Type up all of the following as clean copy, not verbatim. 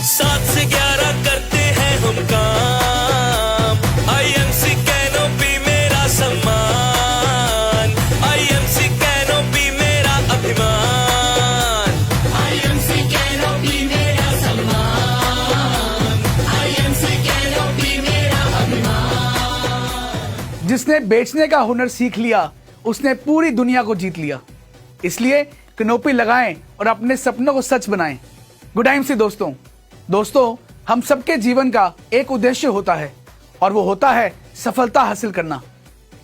7 से 11 करते हैं हम काम। आईएमसी कैनोपी मेरा सम्मान, आईएमसी कैनोपी मेरा अभिमान। आईएमसी कैनोपी मेरा सम्मान, आईएमसी कैनोपी मेरा अभिमान। जिसने बेचने का हुनर सीख लिया उसने पूरी दुनिया को जीत लिया। इसलिए कैनोपी लगाएं और अपने सपनों को सच बनाएं। गुड आईएमसी दोस्तों, हम सबके जीवन का एक उद्देश्य होता है और वो होता है सफलता हासिल करना।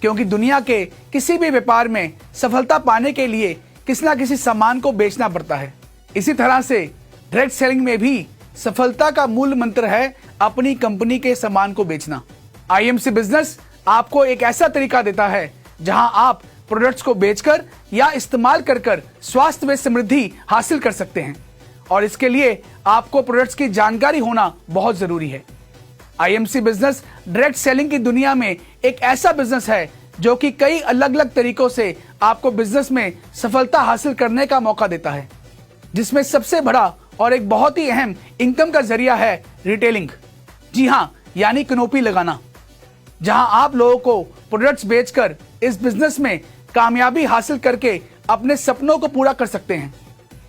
क्योंकि दुनिया के किसी भी व्यापार में सफलता पाने के लिए किसी ना किसी सामान को बेचना पड़ता है। इसी तरह से डायरेक्ट सेलिंग में भी सफलता का मूल मंत्र है अपनी कंपनी के सामान को बेचना। आईएमसी बिजनेस आपको एक ऐसा तरीका देता है जहां आप प्रोडक्ट्स को बेचकर या इस्तेमाल कर स्वास्थ्य में समृद्धि हासिल कर सकते हैं, और इसके लिए आपको प्रोडक्ट्स की जानकारी होना बहुत जरूरी है। आईएमसी बिजनेस डायरेक्ट सेलिंग की दुनिया में एक ऐसा बिजनेस है जो कि कई अलग अलग तरीकों से आपको बिजनेस में सफलता हासिल करने का मौका देता है, जिसमें सबसे बड़ा और एक बहुत ही अहम इनकम का जरिया है रिटेलिंग। जी हाँ, यानी कैनोपी लगाना, जहां आप लोगों को प्रोडक्ट्स बेचकर इस बिजनेस में कामयाबी हासिल करके अपने सपनों को पूरा कर सकते हैं।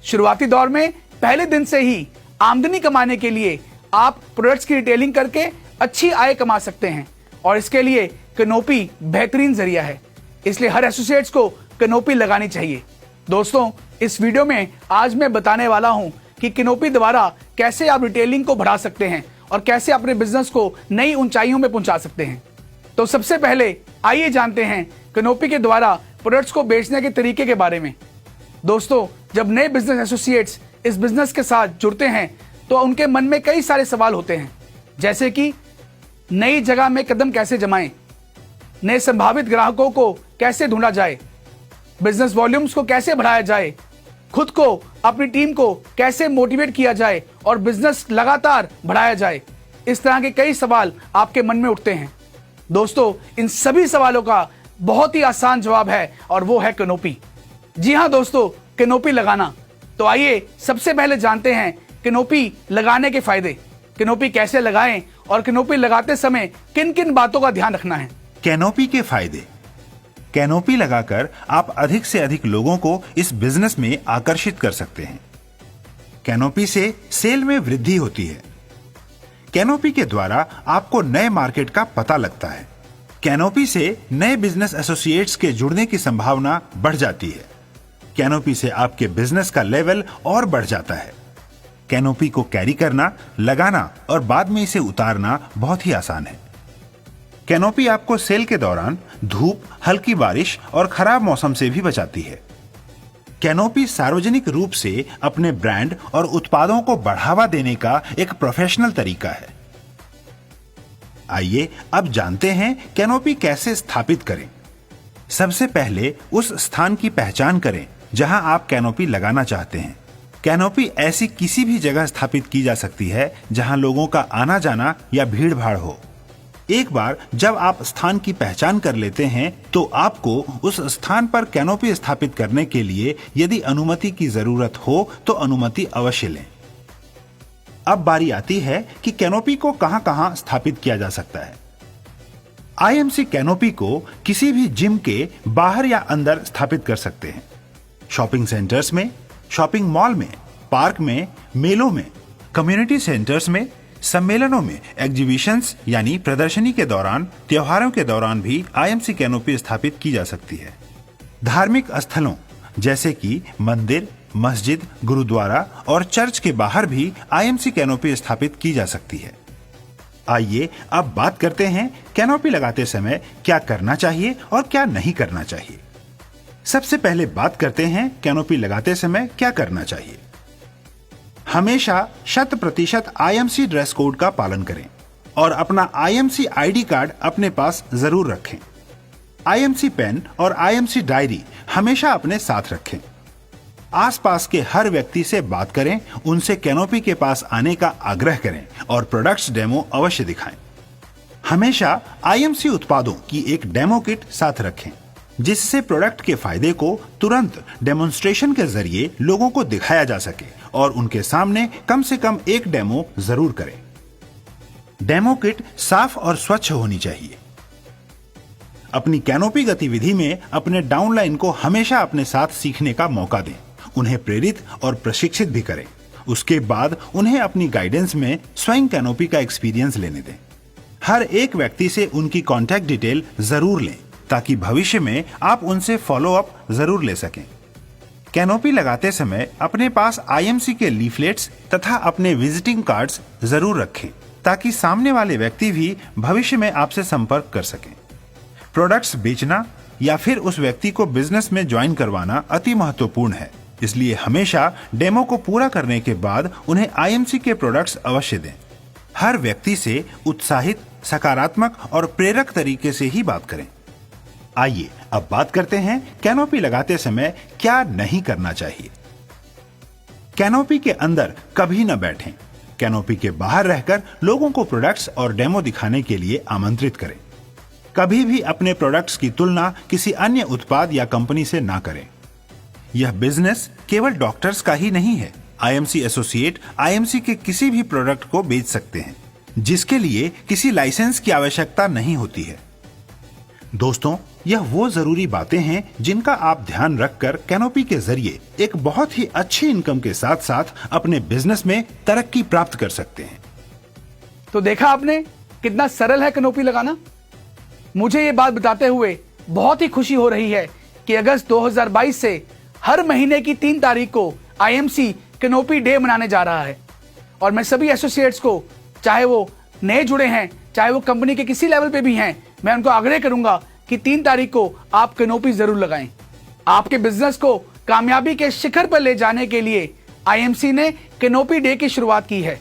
शुरुआती दौर में पहले दिन से ही आमदनी कमाने के लिए आप प्रोडक्ट्स की रिटेलिंग करके अच्छी आय कमा सकते हैं, और इसके लिए कैनोपी बेहतरीन जरिया है। इसलिए हर एसोसिएट्स को कैनोपी लगानी चाहिए। दोस्तों, इस वीडियो में आज मैं बताने वाला हूं कि कैनोपी द्वारा कैसे आप रिटेलिंग को बढ़ा सकते हैं और कैसे अपने बिजनेस को नई ऊंचाइयों में पहुंचा सकते हैं। तो सबसे पहले आइए जानते हैं कैनोपी के द्वारा प्रोडक्ट्स को बेचने के तरीके के बारे में। दोस्तों, जब नए बिजनेस एसोसिएट्स इस बिजनेस के साथ जुड़ते हैं तो उनके मन में कई सारे सवाल होते हैं, जैसे कि नई जगह में कदम कैसे जमाएं, नए संभावित ग्राहकों को कैसे ढूंढा जाए, बिजनेस वॉल्यूम्स को कैसे बढ़ाया जाए, खुद को अपनी टीम को कैसे मोटिवेट किया जाए और बिजनेस लगातार बढ़ाया जाए। इस तरह के कई सवाल आपके मन में उठते हैं। दोस्तों, इन सभी सवालों का बहुत ही आसान जवाब है और वो है कैनोपी। जी हाँ दोस्तों, कैनोपी लगाना। तो आइए सबसे पहले जानते हैं कैनोपी लगाने के फायदे, कैनोपी कैसे लगाएं और कैनोपी लगाते समय किन किन बातों का ध्यान रखना है। कैनोपी के फायदे। कैनोपी लगाकर आप अधिक से अधिक लोगों को इस बिजनेस में आकर्षित कर सकते हैं। कैनोपी से सेल में वृद्धि होती है। कैनोपी के द्वारा आपको नए मार्केट का पता लगता है। कैनोपी से नए बिजनेस एसोसिएट्स के जुड़ने की संभावना बढ़ जाती है। कैनोपी से आपके बिजनेस का लेवल और बढ़ जाता है। कैनोपी को कैरी करना, लगाना और बाद में इसे उतारना बहुत ही आसान है। कैनोपी आपको सेल के दौरान धूप, हल्की बारिश और खराब मौसम से भी बचाती है। कैनोपी सार्वजनिक रूप से अपने ब्रांड और उत्पादों को बढ़ावा देने का एक प्रोफेशनल तरीका है। आइए अब जानते हैं कैनोपी कैसे स्थापित करें। सबसे पहले उस स्थान की पहचान करें जहां आप कैनोपी लगाना चाहते हैं। कैनोपी ऐसी किसी भी जगह स्थापित की जा सकती है जहां लोगों का आना जाना या भीड़ भाड़ हो। एक बार जब आप स्थान की पहचान कर लेते हैं तो आपको उस स्थान पर कैनोपी स्थापित करने के लिए यदि अनुमति की जरूरत हो तो अनुमति अवश्य लें। अब बारी आती है कि कैनोपी को कहां-कहां स्थापित किया जा सकता है। आईएमसी कैनोपी को किसी भी जिम के बाहर या अंदर स्थापित कर सकते हैं। शॉपिंग सेंटर्स में, शॉपिंग मॉल में, पार्क में, मेलों में, कम्युनिटी सेंटर्स में, सम्मेलनों में, एग्जीबिशंस यानी प्रदर्शनी के दौरान, त्योहारों के दौरान भी आईएमसी कैनोपी स्थापित की जा सकती है। धार्मिक स्थलों जैसे कि मंदिर, मस्जिद, गुरुद्वारा और चर्च के बाहर भी आईएमसी कैनोपी स्थापित की जा सकती है। आइए अब बात करते हैं कैनोपी लगाते समय क्या करना चाहिए और क्या नहीं करना चाहिए। सबसे पहले बात करते हैं कैनोपी लगाते समय क्या करना चाहिए। हमेशा 100% आईएमसी ड्रेस कोड का पालन करें और अपना आईएमसी आईडी कार्ड अपने पास जरूर रखें। आईएमसी पेन और आईएमसी डायरी हमेशा अपने साथ रखें। आसपास के हर व्यक्ति से बात करें, उनसे कैनोपी के पास आने का आग्रह करें और प्रोडक्ट्स डेमो अवश्य दिखाएं। हमेशा आईएमसी उत्पादों की एक डेमो किट साथ रखें, जिससे प्रोडक्ट के फायदे को तुरंत डेमोन्स्ट्रेशन के जरिए लोगों को दिखाया जा सके और उनके सामने कम से कम एक डेमो जरूर करें। डेमो किट साफ और स्वच्छ होनी चाहिए। अपनी कैनोपी गतिविधि में अपने डाउनलाइन को हमेशा अपने साथ सीखने का मौका दें, उन्हें प्रेरित और प्रशिक्षित भी करें। उसके बाद उन्हें अपनी गाइडेंस में स्वयं कैनोपी का एक्सपीरियंस लेने दें। हर एक व्यक्ति से उनकी कॉन्टैक्ट डिटेल जरूर लें ताकि भविष्य में आप उनसे फॉलो अप जरूर ले सकें। कैनोपी लगाते समय अपने पास आईएमसी के लीफलेट्स तथा अपने विजिटिंग कार्ड्स जरूर रखें ताकि सामने वाले व्यक्ति भी भविष्य में आपसे संपर्क कर सकें। प्रोडक्ट्स बेचना या फिर उस व्यक्ति को बिजनेस में ज्वाइन करवाना अति महत्वपूर्ण है, इसलिए हमेशा डेमो को पूरा करने के बाद उन्हें आईएमसी के प्रोडक्ट्स अवश्य दें। हर व्यक्ति से उत्साहित, सकारात्मक और प्रेरक तरीके से ही बात करें। आइए अब बात करते हैं कैनोपी लगाते समय क्या नहीं करना चाहिए। कैनोपी के अंदर कभी न बैठें। कैनोपी के बाहर रहकर लोगों को प्रोडक्ट्स और डेमो दिखाने के लिए आमंत्रित करें। कभी भी अपने प्रोडक्ट्स की तुलना किसी अन्य उत्पाद या कंपनी से ना करें। यह बिजनेस केवल डॉक्टर्स का ही नहीं है। आईएमसी एसोसिएट आईएमसी के किसी भी प्रोडक्ट को बेच सकते हैं, जिसके लिए किसी लाइसेंस की आवश्यकता नहीं होती है। दोस्तों, यह वो जरूरी बातें हैं जिनका आप ध्यान रखकर कैनोपी के जरिए एक बहुत ही अच्छी इनकम के साथ साथ अपने बिजनेस में तरक्की प्राप्त कर सकते हैं। तो देखा आपने कितना सरल है कैनोपी लगाना। मुझे ये बात बताते हुए बहुत ही खुशी हो रही है कि अगस्त 2022 से हर महीने की 3 तारीख को आईएमसी कैनोपी डे मनाने जा रहा है और मैं सभी एसोसिएट्स को, चाहे वो नए जुड़े हैं, चाहे वो कंपनी के किसी लेवल पे भी हैं, मैं उनको आग्रह करूंगा कि 3 तारीख को आप कैनोपी जरूर लगाएं। आपके बिजनेस को कामयाबी के शिखर पर ले जाने के लिए आईएमसी ने कैनोपी डे की शुरुआत की है,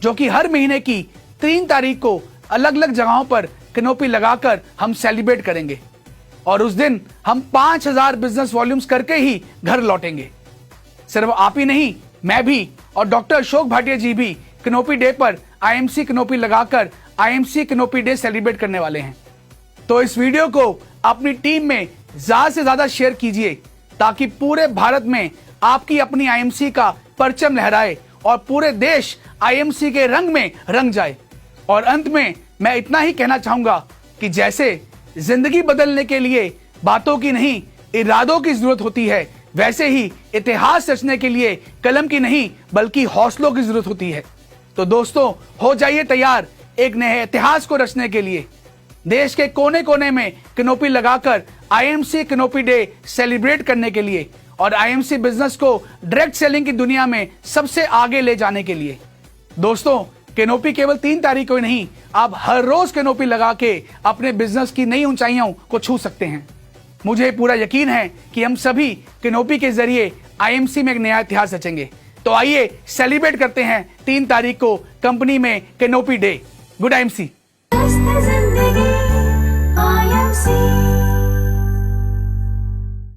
जो कि हर महीने की 3 तारीख को अलग अलग जगहों पर कैनोपी लगाकर हम सेलिब्रेट करेंगे और उस दिन हम 5000 बिजनेस वॉल्यूम्स करके ही घर लौटेंगे। सिर्फ आप ही नहीं, मैं भी और डॉक्टर अशोक भाटिया जी भी कैनोपी डे पर आईएमसी कैनोपी लगाकर आईएमसी कैनोपी डे सेलिब्रेट करने वाले हैं। तो इस वीडियो को अपनी टीम में ज्यादा से ज्यादा शेयर कीजिए ताकि पूरे भारत में आपकी अपनी आईएमसी का परचम लहराए और पूरे देश आईएमसी के रंग में रंग जाए। और अंत में मैं इतना ही कहना चाहूंगा कि जैसे जिंदगी बदलने के लिए बातों की नहीं, इरादों की जरूरत होती है, वैसे ही इतिहास रचने के लिए कलम की नहीं बल्कि हौसलों की जरूरत होती है। तो दोस्तों, हो जाइए तैयार एक नए इतिहास को रचने के लिए। देश के कोने कोने में कैनोपी लगाकर आईएमसी कैनोपी डे सेलिब्रेट करने के लिए और आईएमसी बिजनेस को डायरेक्ट सेलिंग की दुनिया में सबसे आगे ले जाने के लिए। दोस्तों, कैनोपी केवल 3 तारीख को ही नहीं, आप हर रोज कैनोपी लगा के अपने बिजनेस की नई ऊंचाइयों को छू सकते हैं। मुझे पूरा यकीन है कि हम सभी कैनोपी के जरिए आईएमसी में एक नया इतिहास रचेंगे। तो आइए सेलिब्रेट करते हैं 3 तारीख को कंपनी में कैनोपी डे। Good IMC. जिंदगी IMC